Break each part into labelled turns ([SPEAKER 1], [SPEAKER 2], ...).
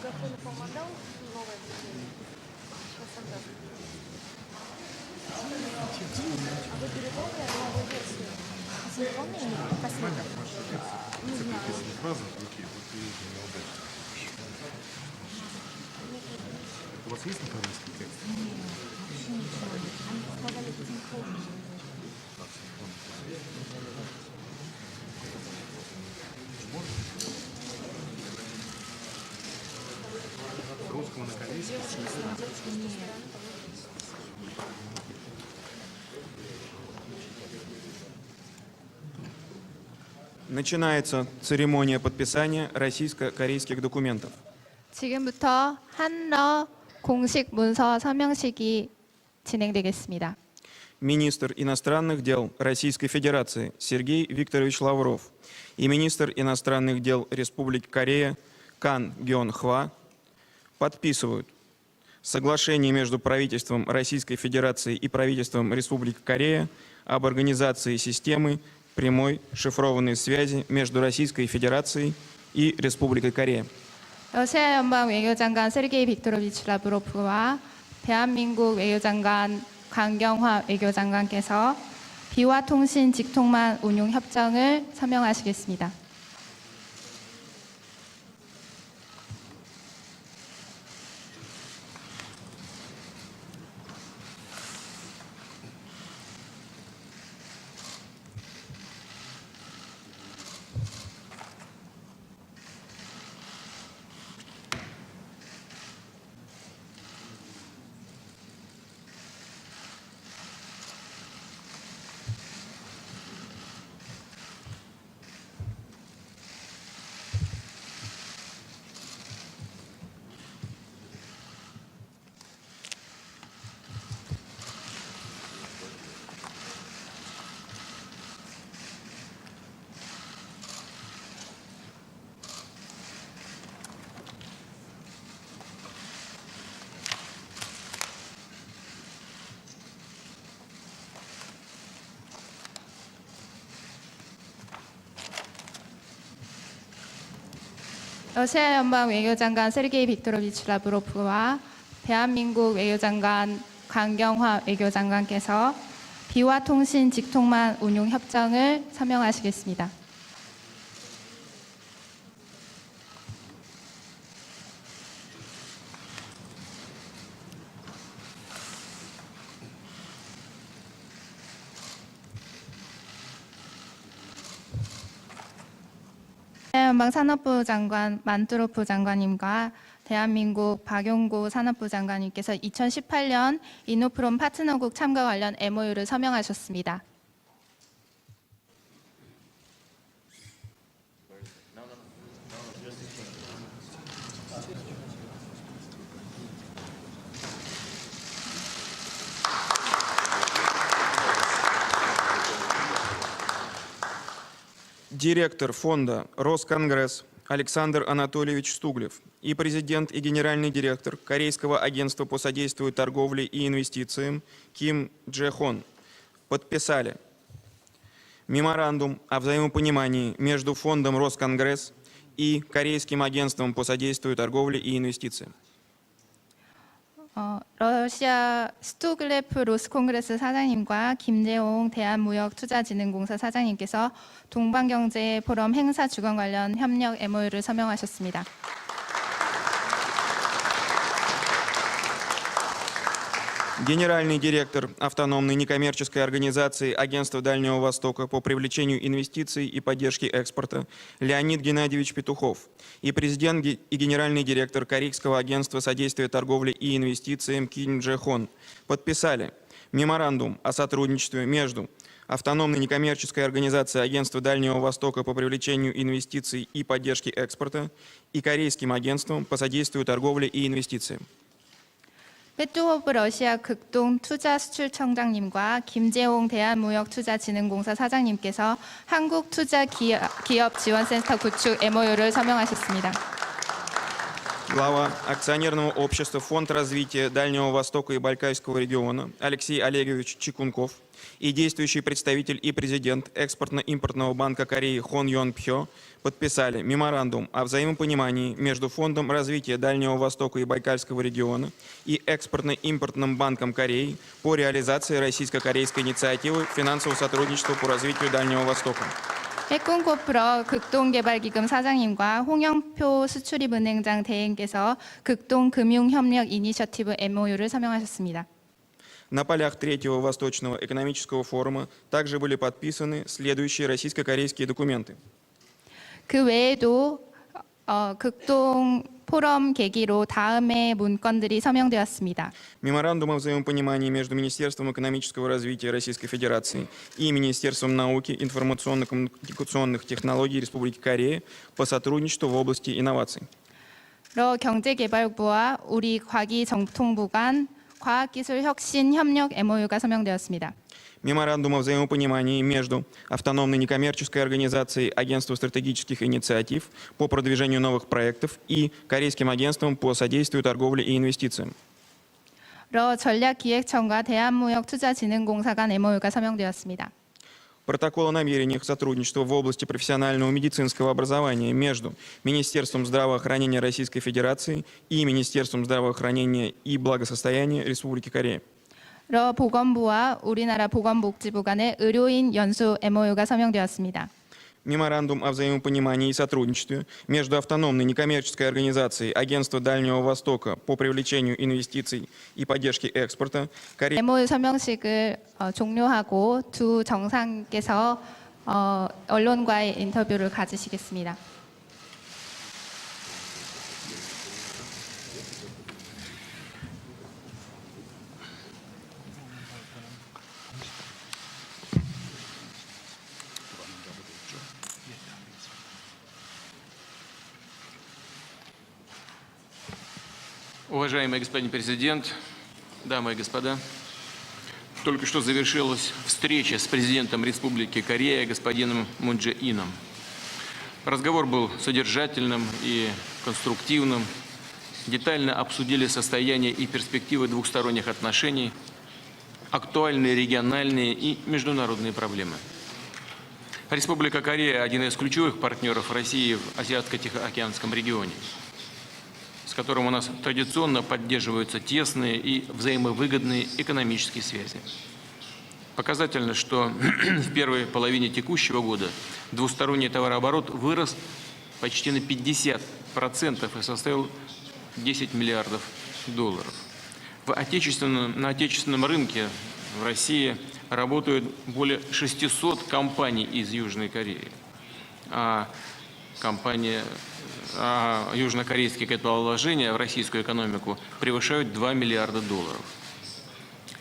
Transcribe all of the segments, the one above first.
[SPEAKER 1] microfone comandão não vai dizer. А вы передали одного версию? Заполнение последнего. Не знаю.
[SPEAKER 2] Фраза в руке, вот и неудачно. У вас есть английский текст?
[SPEAKER 1] Нет, вообще ничего нет. Они сказали, что синхронно.
[SPEAKER 2] С русского на корейский?
[SPEAKER 1] Нет.
[SPEAKER 3] Начинается церемония подписания российско-корейских документов.
[SPEAKER 4] 지금부터 한러 공식 문서 서명식이 진행되겠습니다.
[SPEAKER 3] Министр иностранных дел Российской Федерации Сергей Викторович Лавров и министр иностранных дел Республики Корея Кан Гён Хва подписывают соглашение между правительством Российской Федерации и правительством Республики Корея об организации системы прямой шифрованной связи между Российской Федерацией и Республикой Корея.
[SPEAKER 4] 러시아 연방 외교장관 세르게이 빅토로비치 라브로프와 대한민국 외교장관 강경화 외교장관께서 비화 통신 직통만 운용 협정을 서명하시겠습니다. 러시아 연방 외교장관 세르게이 빅토로비치 라브로프와 대한민국 외교장관 강경화 외교장관께서 비화 통신 직통만 운용 협정을 서명하시겠습니다. 연방 산업부 장관 만투로프 장관님과 대한민국 박용고 산업부 장관님께서 2018년 이노프롬 파트너국 참가 관련 MOU를 서명하셨습니다.
[SPEAKER 3] Директор фонда «Росконгресс» Александр Анатольевич Стуглев и президент и генеральный директор Корейского агентства по содействию торговле и инвестициям Ким Дже Хон подписали меморандум о взаимопонимании между фондом «Росконгресс» и Корейским агентством по содействию торговле и инвестициям.
[SPEAKER 4] 러시아 스투글레프 로스콩그레스 사장님과 김재홍 대한무역투자진흥공사 사장님께서 동방경제 포럼 행사 주관 관련 협력 MOU를 서명하셨습니다.
[SPEAKER 3] Генеральный директор автономной некоммерческой организации Агентства Дальнего Востока по привлечению инвестиций и поддержке экспорта Леонид Геннадьевич Петухов и президент и генеральный директор Корейского агентства содействия торговле и инвестициям Ким Дже Хон подписали меморандум о сотрудничестве между автономной некоммерческой организацией Агентства Дальнего Востока по привлечению инвестиций и поддержке экспорта и Корейским агентством по содействию торговле и инвестициям.
[SPEAKER 4] 페투호프 러시아 극동 투자수출청장님과 김재홍 대한무역투자진흥공사 사장님께서 한국투자기업지원센터 구축 MOU를 서명하셨습니다.
[SPEAKER 3] глава акционерного общества «Фонд развития Дальнего Востока и Байкальского региона» Алексей Олегович Чекунков и действующий представитель и президент Экспортно-импортного банка Кореи Хон Йон Пхё подписали меморандум о взаимопонимании между Фондом развития Дальнего Востока и Байкальского региона и Экспортно-импортным банком Кореи по реализации российско-корейской инициативы финансового сотрудничества по развитию Дальнего Востока.
[SPEAKER 4] 해군코프로 극동개발기금 사장님과 홍영표 수출입은행장 대행께서 극동금융협력 이니셔티브 MOU를 서명하셨습니다.
[SPEAKER 3] На полях Третьего Восточного экономического форума также были подписаны следующие российско-корейские документы.
[SPEAKER 4] 그 외에도 극동 포럼 계기로 다음의 문건들이 서명되었습니다.
[SPEAKER 3] Меморандум о взаимопонимании между Министерством экономического развития Российской Федерации и Министерством науки, информационно-коммуникационных технологий Республики Корея по сотрудничеству в области инноваций.
[SPEAKER 4] 러 경제개발부와 우리 과기정통부 간 과학기술혁신협력 MOU가 서명되었습니다.
[SPEAKER 3] Меморандум о взаимопонимании между автономной некоммерческой организацией Агентства стратегических инициатив по продвижению новых проектов и Корейским агентством по содействию торговле и инвестициям.
[SPEAKER 4] 러 전략기획청과 대한무역투자진흥공사 간 MOU가 서명되었습니다.
[SPEAKER 3] Протокол о намерениях сотрудничества в области профессионального медицинского образования между Министерством здравоохранения Российской Федерации и Министерством здравоохранения и благосостояния Республики Корея.
[SPEAKER 4] 러 보건부와 우리나라 보건복지부 간의 의료인 연수 MOU가 서명되었습니다.
[SPEAKER 3] Меморандум о взаимопонимании и сотрудничестве между автономной некоммерческой организацией Агентства Дальнего Востока по привлечению инвестиций и поддержке экспорта Кореи
[SPEAKER 4] MOU 서명식을 종료하고 두 정상께서 언론과의 인터뷰를 가지시겠습니다.
[SPEAKER 5] Уважаемый господин президент, дамы и господа, только что завершилась встреча с президентом Республики Корея господином Мун Чжэ Ином. Разговор был содержательным и конструктивным. Детально обсудили состояние и перспективы двухсторонних отношений, актуальные региональные и международные проблемы. Республика Корея – один из ключевых партнеров России в Азиатско-Тихоокеанском регионе, с которым у нас традиционно поддерживаются тесные и взаимовыгодные экономические связи. Показательно, что в первой половине текущего года двусторонний товарооборот вырос почти на 50% и составил $10 миллиардов. На отечественном рынке в России работают более 600 компаний из Южной Кореи, а южнокорейские капиталовложения в российскую экономику превышают $2 миллиарда.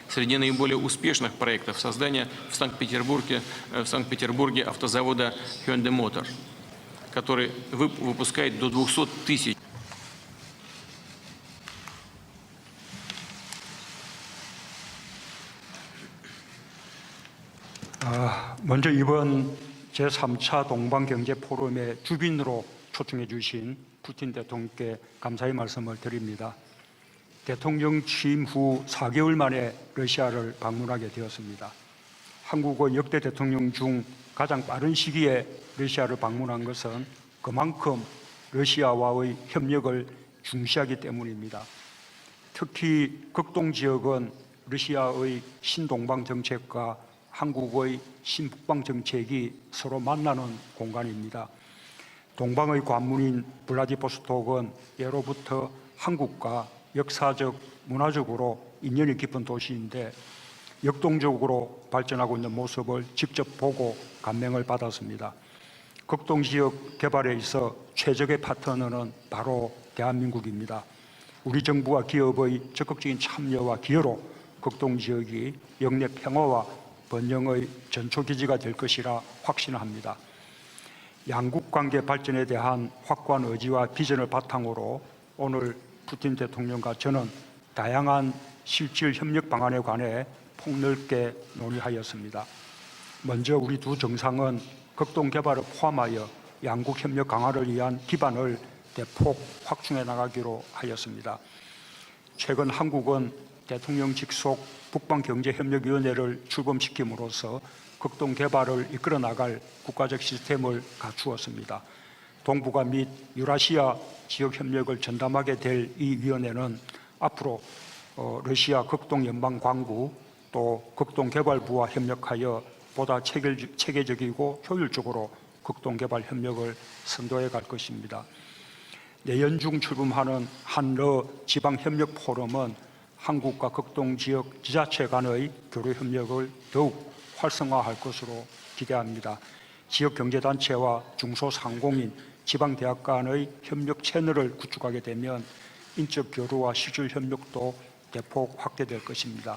[SPEAKER 5] Среди наиболее успешных проектов создания в Санкт-Петербурге автозавода Hyundai Motor, который выпускает до 200 тысяч.
[SPEAKER 6] 먼저 이번 제3차 동방경제포럼의 주빈으로 초청해 주신 푸틴 대통령께 감사의 말씀을 드립니다. 대통령 취임 후 4개월 만에 러시아를 방문하게 되었습니다. 한국의 역대 대통령 중 가장 빠른 시기에 러시아를 방문한 것은 그만큼 러시아와의 협력을 중시하기 때문입니다. 특히 극동 지역은 러시아의 신동방 정책과 한국의 신북방 정책이 서로 만나는 공간입니다. 동방의 관문인 블라디보스톡은 예로부터 한국과 역사적, 문화적으로 인연이 깊은 도시인데 역동적으로 발전하고 있는 모습을 직접 보고 감명을 받았습니다. 극동 지역 개발에 있어 최적의 파트너는 바로 대한민국입니다. 우리 정부와 기업의 적극적인 참여와 기여로 극동 지역이 영내 평화와 번영의 전초기지가 될 것이라 확신합니다. 양국 관계 발전에 대한 확고한 의지와 비전을 바탕으로 오늘 푸틴 대통령과 저는 다양한 실질 협력 방안에 관해 폭넓게 논의하였습니다. 먼저 우리 두 정상은 극동 개발을 포함하여 양국 협력 강화를 위한 기반을 대폭 확충해 나가기로 하였습니다. 최근 한국은 대통령 직속 북방경제협력위원회를 출범시킴으로써 극동 개발을 이끌어 나갈 국가적 시스템을 갖추었습니다. 동북아 및 유라시아 지역 협력을 전담하게 될 이 위원회는 앞으로 러시아 극동연방광구 또 극동개발부와 협력하여 보다 체계적이고 효율적으로 극동개발 협력을 선도해 갈 것입니다. 내년 중 출범하는 한러 지방협력 포럼은 한국과 극동지역 지자체 간의 교류 협력을 더욱 활성화할 것으로 기대합니다. 지역경제단체와 중소상공인, 지방대학 간의 협력 채널을 구축하게 되면 인적 교류와 실질 협력도 대폭 확대될 것입니다.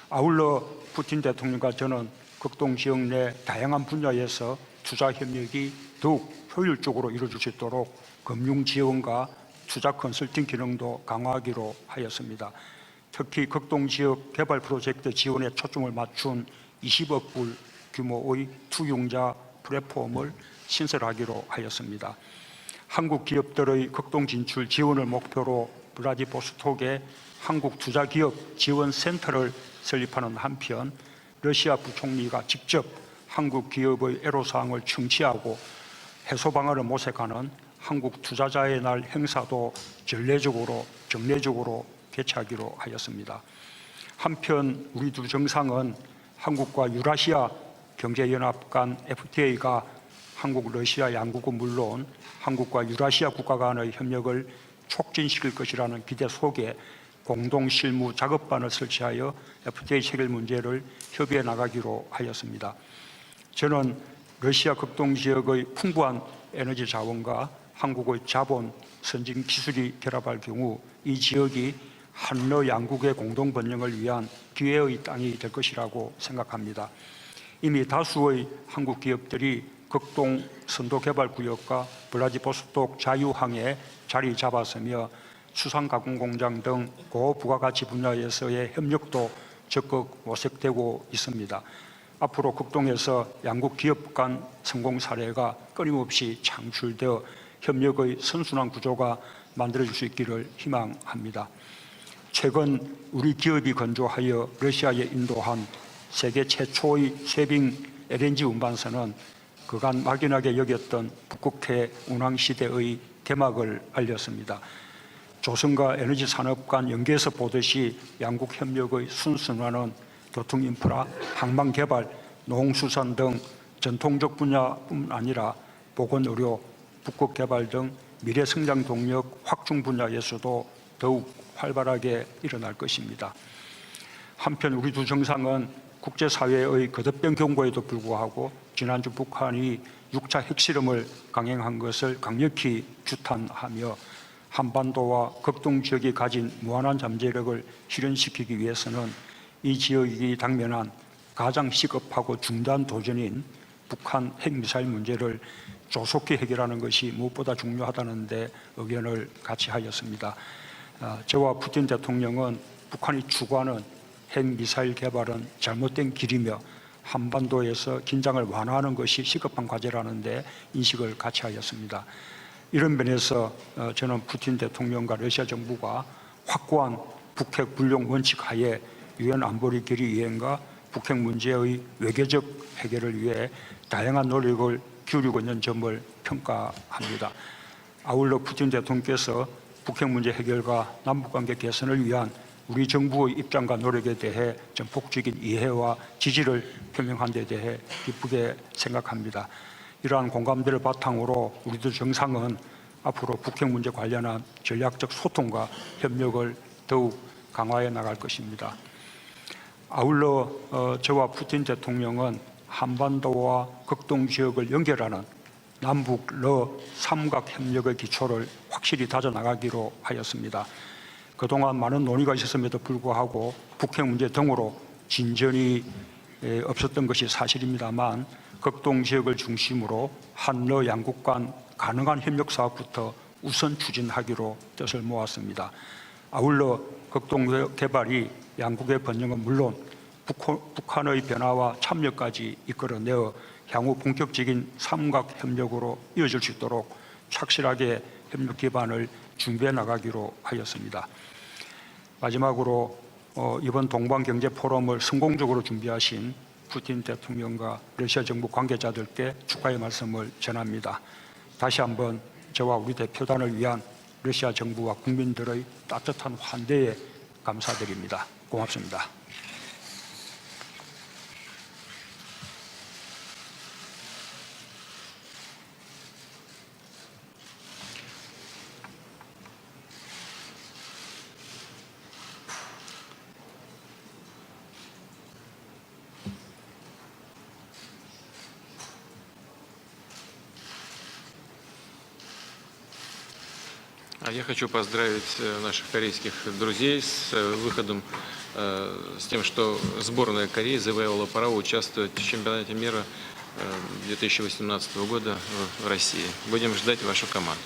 [SPEAKER 6] 아울러 푸틴 대통령과 저는 극동지역 내 다양한 분야에서 투자 협력이 더욱 효율적으로 이루어질 수 있도록 금융 지원과 투자 컨설팅 기능도 강화하기로 하였습니다. 특히 극동지역 개발 프로젝트 지원에 초점을 맞춘 20억 불 규모의 투융자 플랫폼을 신설하기로 하였습니다. 한국 기업들의 극동 진출 지원을 목표로 블라디보스톡에 한국 투자기업 지원센터를 설립하는 한편 러시아 부총리가 직접 한국 기업의 애로사항을 청취하고 해소 방안을 모색하는 한국 투자자의 날 행사도 정례적으로 개최하기로 하였습니다. 한편 우리 두 정상은 한국과 유라시아 경제연합 간 FTA가 한국, 러시아 양국은 물론 한국과 유라시아 국가 간의 협력을 촉진시킬 것이라는 기대 속에 공동 실무 작업반을 설치하여 FTA 체결 문제를 협의해 나가기로 하였습니다. 저는 러시아 극동지역의 풍부한 에너지 자원과 한국의 자본, 선진 기술이 결합할 경우 이 지역이 한러 양국의 공동 번영을 위한 기회의 땅이 될 것이라고 생각합니다. 이미 다수의 한국 기업들이 극동 선도개발구역과 블라디보스톡 자유항에 자리 잡았으며 수산가공공장 등 고부가가치 분야에서의 협력도 적극 모색되고 있습니다. 앞으로 극동에서 양국 기업 간 성공 사례가 끊임없이 창출되어 협력의 선순환 구조가 만들어질 수 있기를 희망합니다. 최근 우리 기업이 건조하여 러시아에 인도한 세계 최초의 쉐빙 LNG 운반선은 그간 막연하게 여겼던 북극해 운항 시대의 개막을 알렸습니다. 조선과 에너지 산업 간 연계에서 보듯이 양국 협력의 순순환은 교통인프라, 항만개발, 농수산 등 전통적 분야뿐 아니라 보건의료, 북극개발 등 미래성장 동력 확충 분야에서도 더욱 활발하게 일어날 것입니다. 한편 우리 두 정상은 국제사회의 거듭된 경고에도 불구하고 지난주 북한이 6차 핵실험을 강행한 것을 강력히 규탄하며 한반도와 극동지역이 가진 무한한 잠재력을 실현시키기 위해서는 이 지역이 당면한 가장 시급하고 중대한 도전인 북한 핵미사일 문제를 조속히 해결하는 것이 무엇보다 중요하다는 데 의견을 같이 하였습니다. 저와 푸틴 대통령은 북한이 추구하는 핵미사일 개발은 잘못된 길이며 한반도에서 긴장을 완화하는 것이 시급한 과제라는 데 인식을 같이 하였습니다. 이런 면에서 저는 푸틴 대통령과 러시아 정부가 확고한 북핵 불용 원칙 하에 유엔 안보리 결의 이행과 북핵 문제의 외교적 해결을 위해 다양한 노력을 기울이고 있는 점을 평가합니다. 아울러 푸틴 대통령께서 북핵 문제 해결과 남북관계 개선을 위한 우리 정부의 입장과 노력에 대해 전폭적인 이해와 지지를 표명한 데 대해 기쁘게 생각합니다. 이러한 공감대를 바탕으로 우리들 정상은 앞으로 북핵 문제 관련한 전략적 소통과 협력을 더욱 강화해 나갈 것입니다. 아울러 저와 푸틴 대통령은 한반도와 극동 지역을 연결하는 남북러 삼각 협력의 기초를 확실히 다져나가기로 하였습니다. 그동안 많은 논의가 있었음에도 불구하고 북핵 문제 등으로 진전이 없었던 것이 사실입니다만 극동 지역을 중심으로 한러 양국 간 가능한 협력 사업부터 우선 추진하기로 뜻을 모았습니다. 아울러 극동 개발이 양국의 번영은 물론 북한의 변화와 참여까지 이끌어내어 향후 본격적인 삼각 협력으로 이어질 수 있도록 착실하게 협력 기반을 준비해 나가기로 하였습니다. 마지막으로 이번 동반경제 포럼을 성공적으로 준비하신 푸틴 대통령과 러시아 정부 관계자들께 축하의 말씀을 전합니다. 다시 한번 저와 우리 대표단을 위한 러시아 정부와 국민들의 따뜻한 환대에 감사드립니다. 고맙습니다.
[SPEAKER 5] Я хочу поздравить наших корейских друзей с выходом, с тем, что сборная Кореи завоевала право участвовать в чемпионате мира 2018 года в России. Будем ждать вашу команду.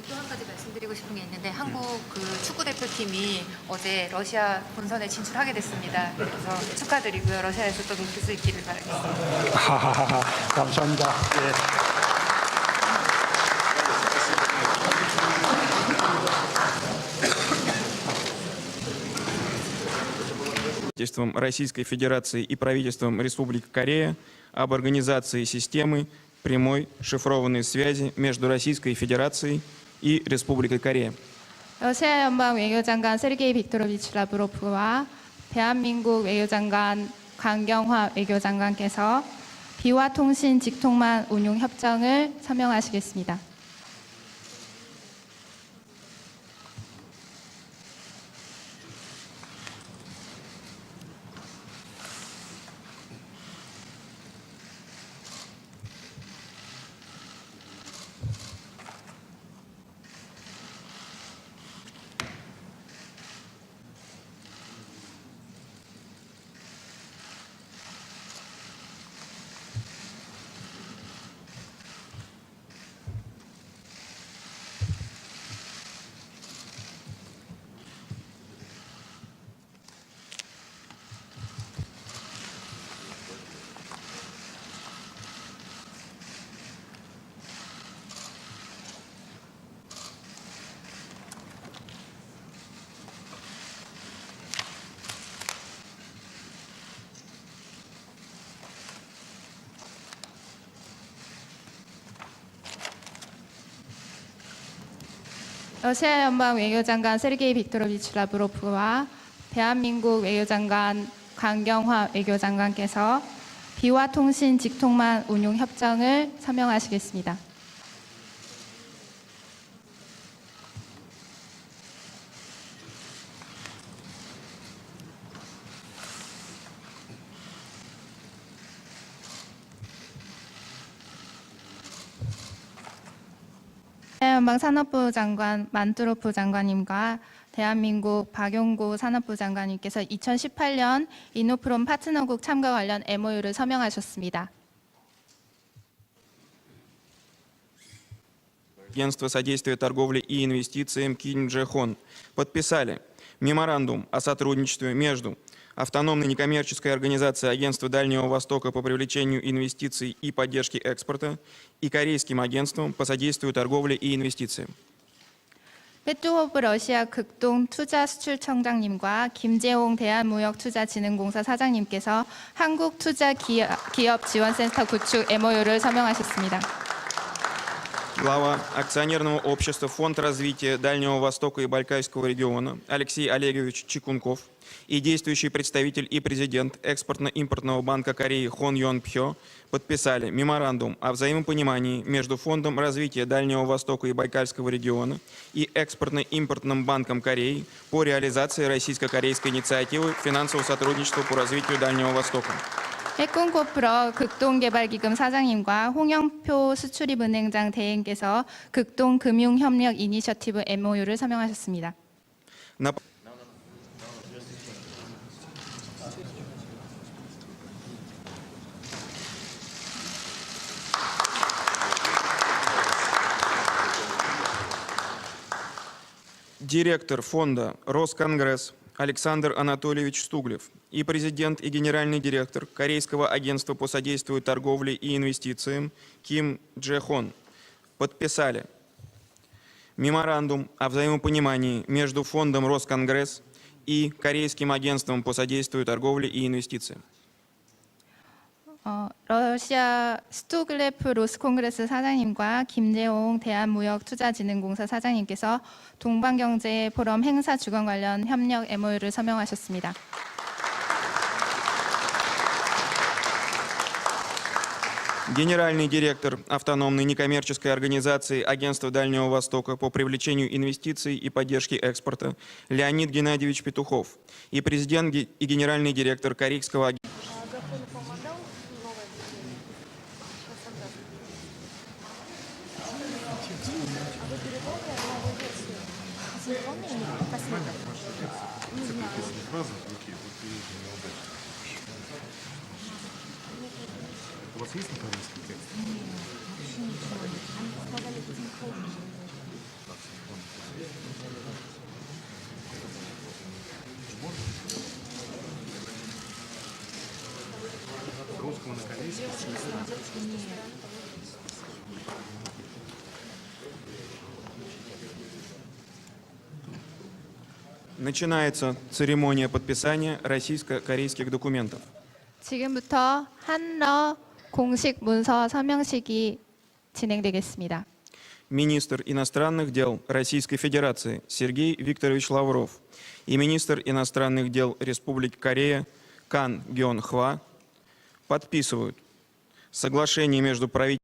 [SPEAKER 7] 또 한 가지 말씀드리고 싶은 게 있는데 한국 그 축구 대표팀이 어제 러시아 본선에 진출하게 됐습니다. 그래서 축하드리고요. 러시아에서 또 높일 수 있기를 바라겠습니다.
[SPEAKER 6] 감사합니다. 예.
[SPEAKER 3] Правительством Российской Федерации и правительством Республики Корея об организации системы прямой шифрованной связи между Российской Федерацией и Республикой Корея.
[SPEAKER 4] 러시아 연방 외교장관 세르게이 빅토로비치 라브로프와 대한민국 외교장관 강경화 외교장관께서 비화 통신 직통만 운용 협정을 서명하시겠습니다. 러시아 연방 외교장관 세르게이 빅토로비치 라브로프와 대한민국 외교장관 강경화 외교장관께서 비화 통신 직통만 운용 협정을 서명하시겠습니다. 연방 산업부 장관 만투로프 장관님과 대한민국 박용구 산업부 장관님께서 2018년 이노프롬 파트너국 참가 관련 MOU를 서명하셨습니다.
[SPEAKER 3] Агентство содействия торговле и инвестициям Ким Дже Хон подписали меморандум о сотрудничестве между Автономной некоммерческой организацией Агентства Дальнего Востока по привлечению инвестиций и поддержке экспорта и Корейским агентством по содействию торговле и инвестициям.
[SPEAKER 4] 페트호프 러시아 극동 투자수출청장님과 김재홍 대한무역투자진흥공사 사장님께서 한국투자기업지원센터 구축 MOU를 서명하셨습니다.
[SPEAKER 3] Глава акционерного общества Фонд развития Дальнего Востока и Байкальского региона Алексей Олегович Чикунков и действующий представитель и президент Экспортно-импортного банка Кореи Хон Йон Пхё подписали меморандум о взаимопонимании между Фондом развития Дальнего Востока и Байкальского региона и Экспортно-импортным банком Кореи по реализации российско-корейской инициативы финансового сотрудничества по развитию Дальнего Востока.
[SPEAKER 4] 해군코프러 극동개발기금 사장님과 홍영표 수출입은행장 대행께서 극동금융협력 이니셔티브 MOU를 서명하셨습니다.
[SPEAKER 3] Директор фонда «Росконгресс» Александр Анатольевич Стуглев и президент и генеральный директор Корейского агентства по содействию торговле и инвестициям Ким Дже Хон подписали меморандум о взаимопонимании между Фондом Росконгресс и Корейским агентством по содействию торговле и инвестициям.
[SPEAKER 4] 러시아 스투글레프 로스콩그레스 사장님과 김재홍 대한무역투자진흥공사 사장님께서 동방경제 포럼 행사 주관 관련 협력 MOU를 서명하셨습니다.
[SPEAKER 3] Генеральный директор автономной некоммерческой организации Агентства Дальнего Востока по привлечению инвестиций и поддержке экспорта Леонид Геннадьевич Петухов и президент и генеральный директор Корейского агентства.
[SPEAKER 1] Графон помогал новое объявление? Сейчас отдаст. А вы передали новую версию? Синхронный или последний? Не знаю.
[SPEAKER 2] Фраза от руки, вот и неудачно. У вас есть на корейский текст?
[SPEAKER 1] Они сказали, это синхронный.
[SPEAKER 2] С русского на корейский?
[SPEAKER 3] Начинается церемония подписания российско-корейских документов.
[SPEAKER 4] 지금부터 한러 공식 문서 서명식이 진행되겠습니다.
[SPEAKER 3] Министр иностранных дел Российской Федерации Сергей Викторович Лавров и министр иностранных дел Республики Корея Кан Гён Хва подписывают соглашение между правительством